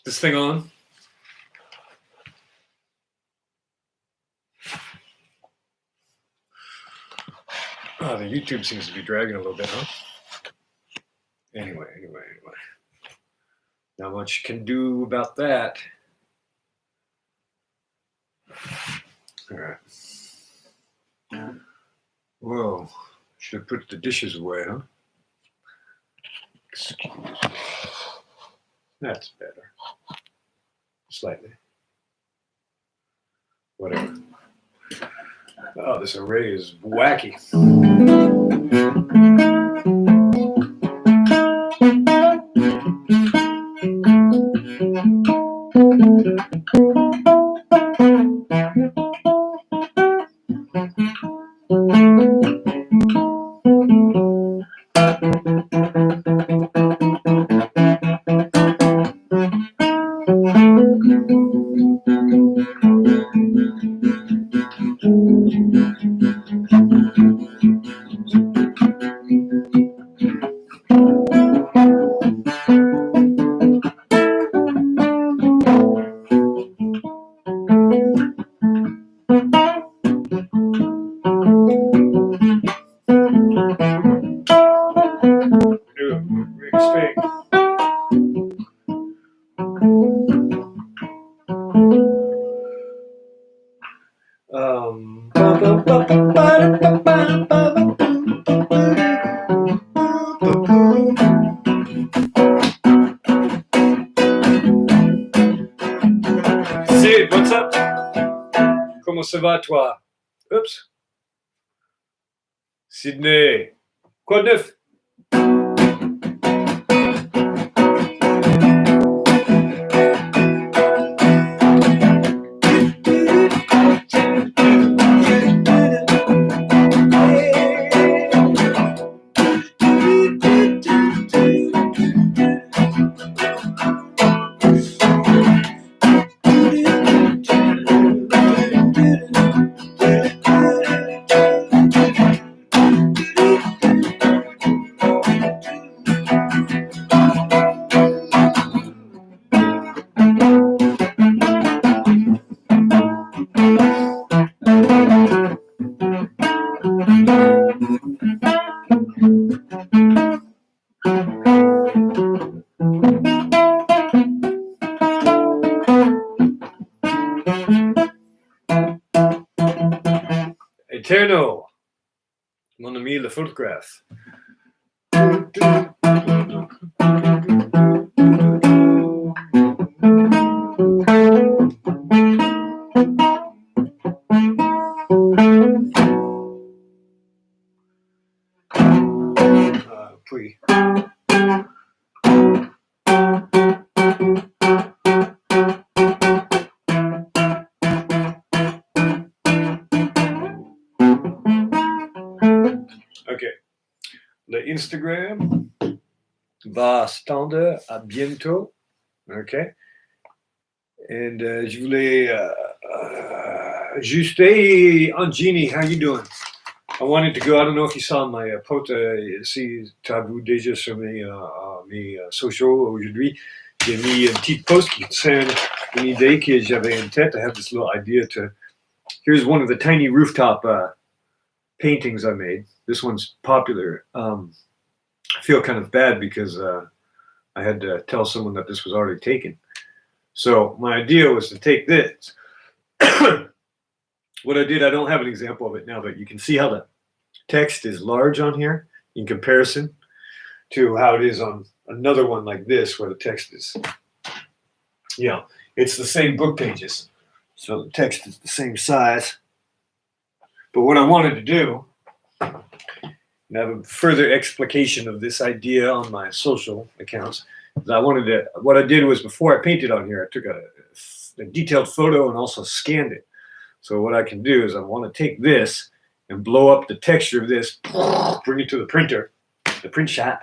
This thing on? Oh, the YouTube seems to be dragging a little bit, huh? Anyway. Not much you can do about that. All right. Whoa. Should have put the dishes away, huh? Excuse me. That's better. Slightly. Whatever. Oh, this array is wacky. Sid, what's up? Comment ça va, toi? Oops. Sydney. Quoi de neuf? Eterno, mon ami le photographe. Puis. Ok. Le Instagram va s'étendre à bientôt. Ok. And je voulais juste, hey, Aunt Jeannie, how you doing? I wanted to go, I don't know if you saw my post, si tu as vu déjà sur mes sociaux aujourd'hui, j'ai mis une petite post qui concerne une idée que j'avais en tête. I have this little idea to, here's one of the tiny rooftop paintings I made. This one's popular. I feel kind of bad because I had to tell someone that this was already taken. So my idea was to take this. What I did, I don't have an example of it now, but you can see how the text is large on here in comparison to how it is on another one like this, where the text is, it's the same book pages. So the text is the same size. But what I wanted to do, and I have a further explication of this idea on my social accounts, is what I did was before I painted on here, I took a detailed photo and also scanned it. So what I can do is I want to take this and blow up the texture of this, bring it to the printer, the print shop,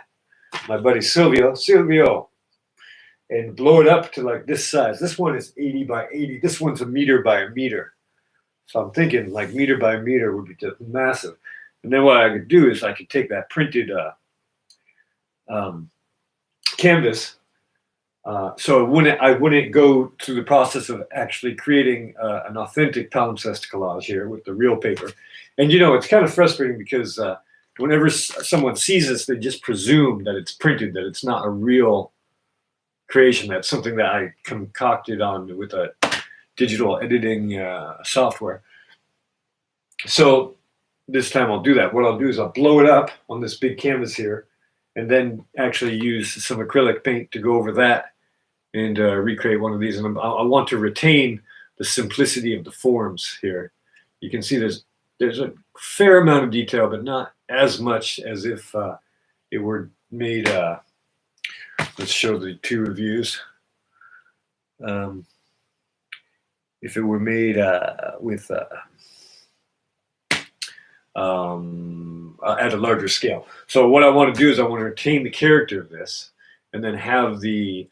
my buddy Silvio, and blow it up to like this size. This one is 80 by 80. This one's a meter by a meter. So I'm thinking like meter by meter would be just massive. And then what I could do is I could take that printed canvas So I wouldn't go through the process of actually creating an authentic palimpsest collage here with the real paper. And it's kind of frustrating because whenever someone sees this, they just presume that it's printed, that it's not a real creation. That's something that I concocted on with a digital editing software. So this time I'll do that. What I'll do is I'll blow it up on this big canvas here, and then actually use some acrylic paint to go over that and recreate one of these. And I want to retain the simplicity of the forms here. You can see there's a fair amount of detail, but not as much as if it were made. Let's show the two reviews. If it were made with at a larger scale. So what I want to do is I want to retain the character of this, and then have the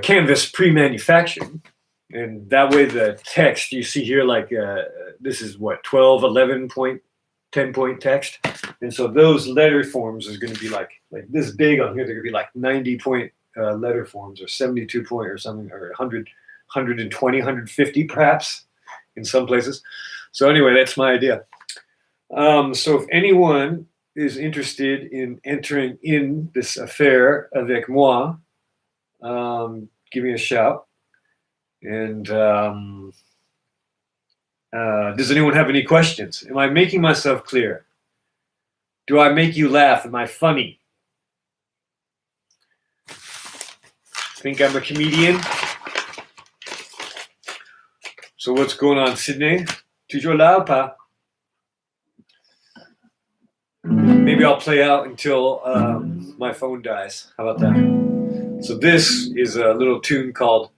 canvas pre-manufactured, and that way the text you see here, like this is what, 12, 11 point, 10 point text, and so those letter forms is going to be like this big on here. They're going to be like 90 point letter forms, or 72 point or something, or 100, 120, 150 perhaps in some places. So anyway, that's my idea. So if anyone is interested in entering in this affair avec moi, give me a shout. And does anyone have any questions? Am I making myself clear? Do I make you laugh? Am I funny? Think I'm a comedian? So what's going on, Sydney? Toujours là ou pas? Maybe I'll play out until my phone dies. How about that? So this is a little tune called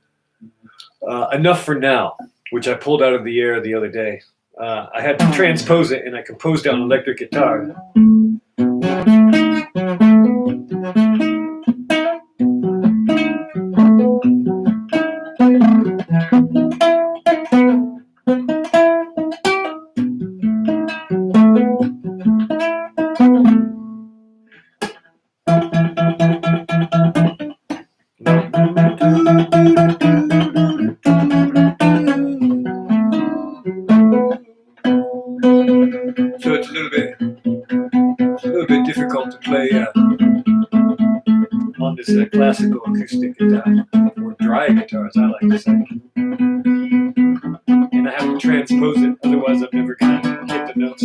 Enough for Now, which I pulled out of the air the other day. I had to transpose it, and I composed it on electric guitar. So it's a little bit difficult to play on this classical acoustic guitar, or dry guitar, as I like to say. And I have to transpose it, otherwise I'm never going to hit the notes.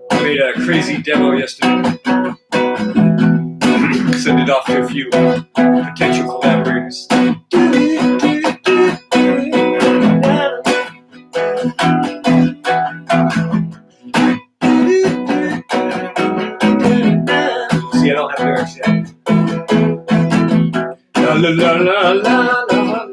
I made a crazy demo yesterday. Send it off to a few potential collaborators. See, I don't have lyrics yet. La la la la la la la.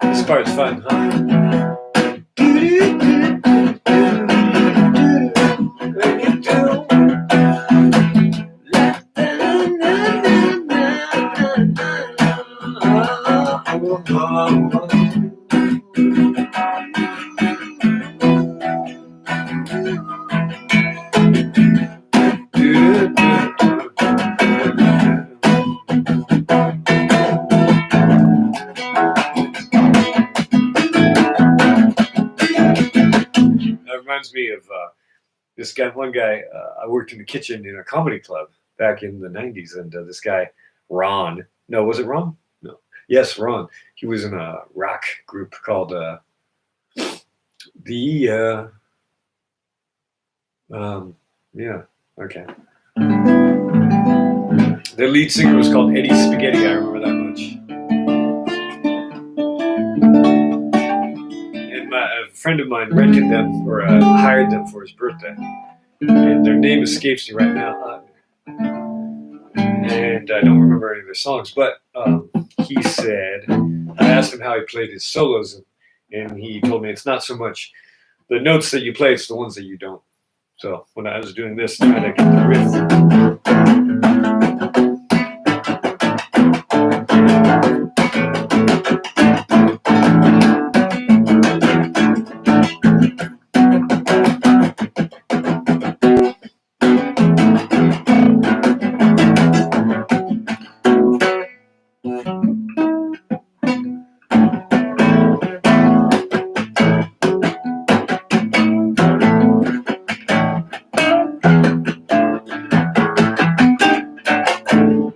This part's fun, huh? Reminds me of this guy. One guy, I worked in the kitchen in a comedy club back in the 90s, and this guy, Ron. No, was it Ron? No. Yes, Ron. He was in a rock group called the. Yeah. Okay. The lead singer was called Eddie Spaghetti. I remember that much. And a friend of mine rented them or hired them for his birthday. And their name escapes me right now. And I don't remember any of their songs. But he said, I asked him how he played his solos, and he told me it's not so much the notes that you play, it's the ones that you don't. So when I was doing this, trying to get the riff.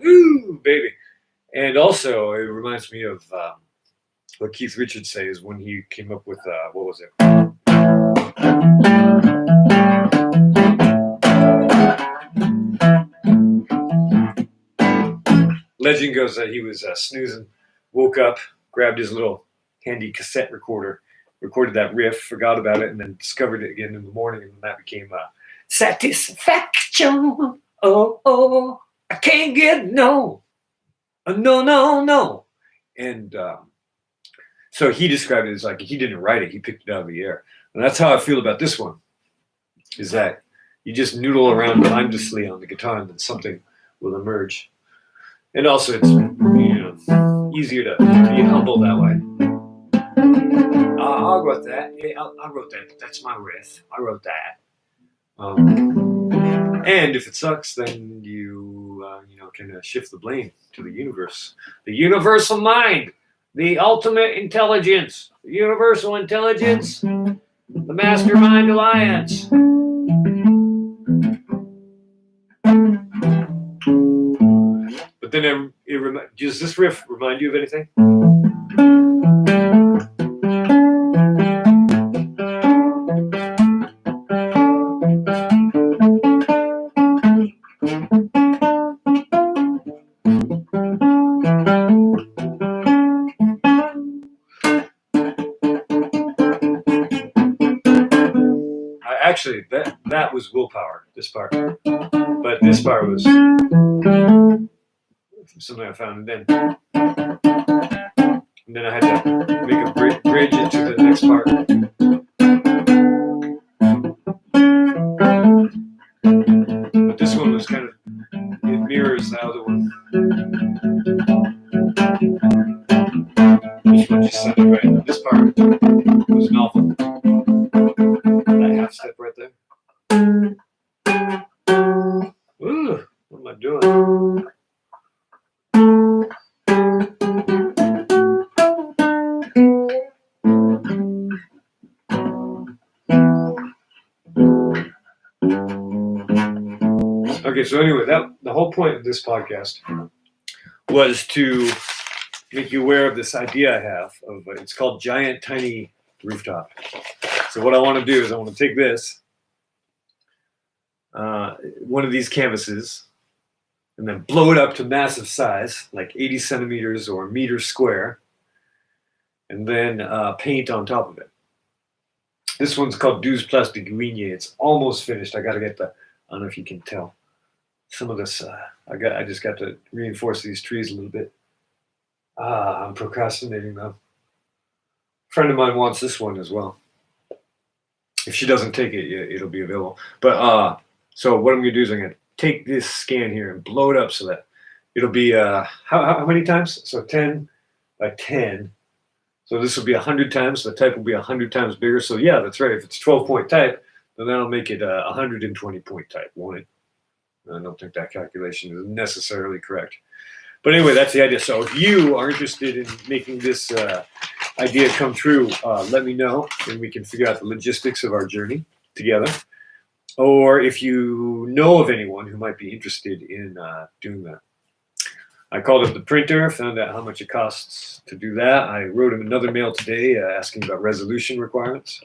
Ooh, baby. And also, it reminds me of what Keith Richards says when he came up with, what was it? Legend goes that he was snoozing, woke up, grabbed his little handy cassette recorder, recorded that riff, forgot about it, and then discovered it again in the morning, and that became Satisfaction. Oh, oh, I can't get no. No. And so he described it as like he didn't write it, he picked it out of the air. And that's how I feel about this one, is that you just noodle around mindlessly on the guitar and then something will emerge. And also it's easier to be humble that way. I wrote that. Yeah, I wrote that. That's my riff. I wrote that. And if it sucks, then you can shift the blame to the universe, the universal mind, the ultimate intelligence, the universal intelligence, the mastermind alliance. But then does this riff remind you of anything? Actually, that was willpower, this part. But this part was something I found. And then I had to make a bridge into the next part. But this one was kind of, it mirrors the other one. This one just sounded right. This part was novel. That half step right there. Ooh, what am I doing? Okay, so anyway, the whole point of this podcast was to make you aware of this idea I have of it's called Giant Tiny Rooftop. So what I want to do is I want to take this, one of these canvases, and then blow it up to massive size, like 80 centimeters or a meter square, and then paint on top of it. This one's called Douze Plastic Ligne. It's almost finished. I got to get I don't know if you can tell. Some of this, I just got to reinforce these trees a little bit. I'm procrastinating though. A friend of mine wants this one as well. If she doesn't take it, it'll be available. But so what I'm gonna do is I'm gonna take this scan here and blow it up so that it'll be how many times? So 10 by 10. So this will be 100 times. The type will be 100 times bigger. So yeah, that's right. If it's 12-point type, then that'll make it 120-point type, won't it? I don't think that calculation is necessarily correct. But anyway, that's the idea. So if you are interested in making this idea come true, let me know, and we can figure out the logistics of our journey together. Or if you know of anyone who might be interested in doing that. I called up the printer, found out how much it costs to do that. I wrote him another mail today asking about resolution requirements.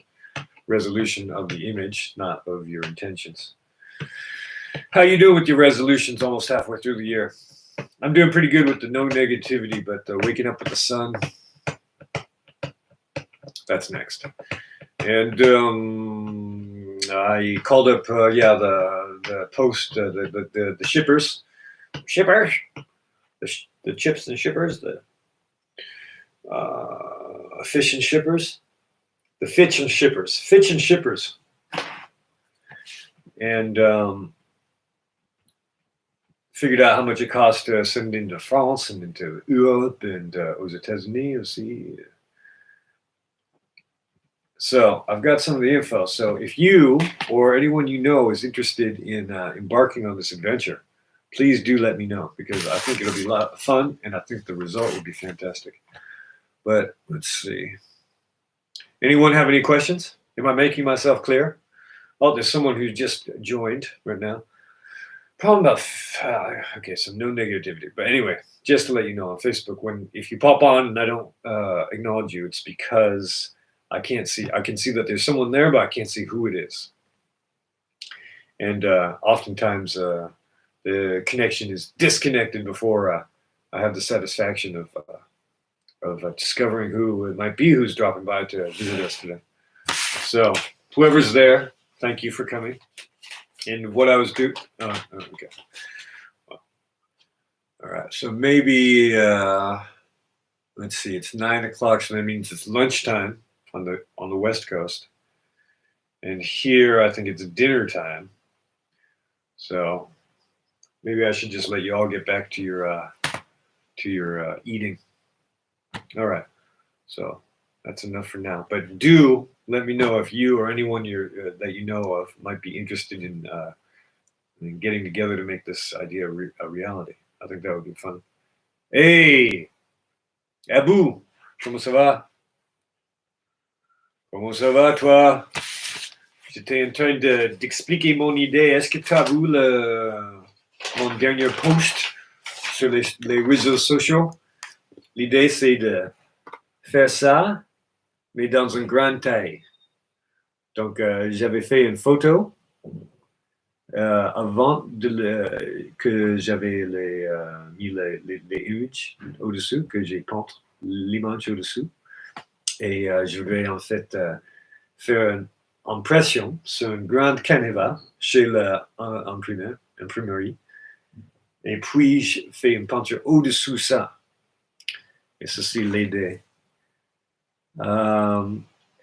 Resolution of the image, not of your intentions. How you doing with your resolutions almost halfway through the year? I'm doing pretty good with the no negativity, but waking up with the sun, that's next. And I called up, the post, the shippers, the chips and shippers, the fish and shippers, the Fitch and shippers, and figured out how much it cost to send into France and into Europe and aux États-Unis aussi. So I've got some of the info. So if you or anyone you know is interested in embarking on this adventure, please do let me know, because I think it'll be a lot of fun and I think the result will be fantastic. But let's see. Anyone have any questions? Am I making myself clear? Oh, there's someone who just joined right now. Problem about okay, so no negativity. But anyway, just to let you know, on Facebook, if you pop on and I don't acknowledge you, it's because I can't see. I can see that there's someone there, but I can't see who it is. And oftentimes the connection is disconnected before I have the satisfaction of discovering who it might be who's dropping by to visit us today. So whoever's there, thank you for coming. And what I was doing, okay. Well, all right, so maybe, let's see, it's 9 o'clock, so that means it's lunchtime on the West Coast. And here, I think it's dinner time. So maybe I should just let you all get back to your eating. All right, so that's enough for now. But do let me know if you or anyone that you know of might be interested in getting together to make this idea a reality. I think that would be fun. Hey, Abou, comment ça va? Comment ça va, toi? J'étais en train d'expliquer mon idée. Est-ce que tu as vu mon dernier post sur les réseaux sociaux? L'idée, c'est de faire ça, mais dans une grande taille. Donc, j'avais fait une photo avant que j'avais mis les images au-dessus, que j'ai peint l'image au-dessus. Et je vais en fait faire une impression sur une grande canevas chez l'imprimerie. Et puis, je fais une peinture au-dessus ça. Et ceci l'idée.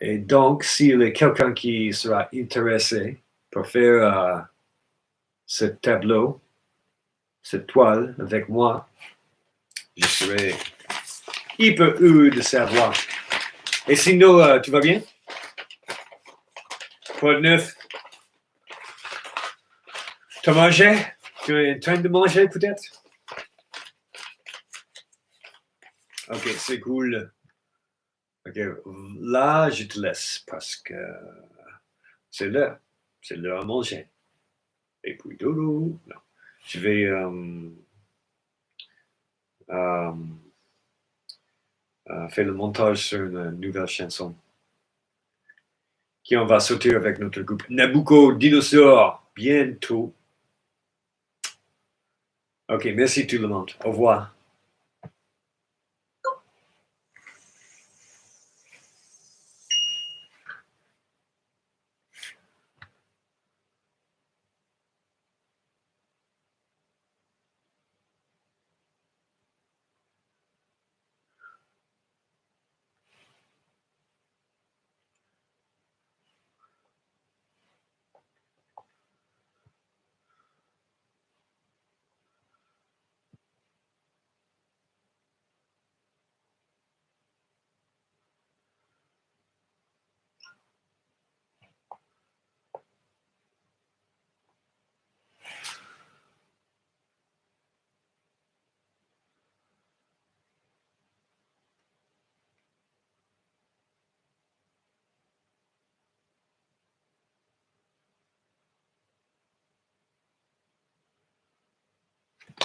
Et donc, s'il y a quelqu'un qui sera intéressé pour faire ce tableau, cette toile avec moi, je serai hyper heureux de savoir. Et sinon, tu vas bien? Quoi de neuf? Tu as mangé? Tu es en train de manger peut-être? Ok, c'est cool. Ok, là, je te laisse parce que c'est l'heure à manger. Et puis dodo. Non. Je vais faire le montage sur une nouvelle chanson qui on va sortir avec notre groupe Nabucco Dinosaure bientôt. Ok, merci tout le monde. Au revoir.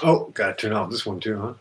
Oh, gotta turn off this one too, huh?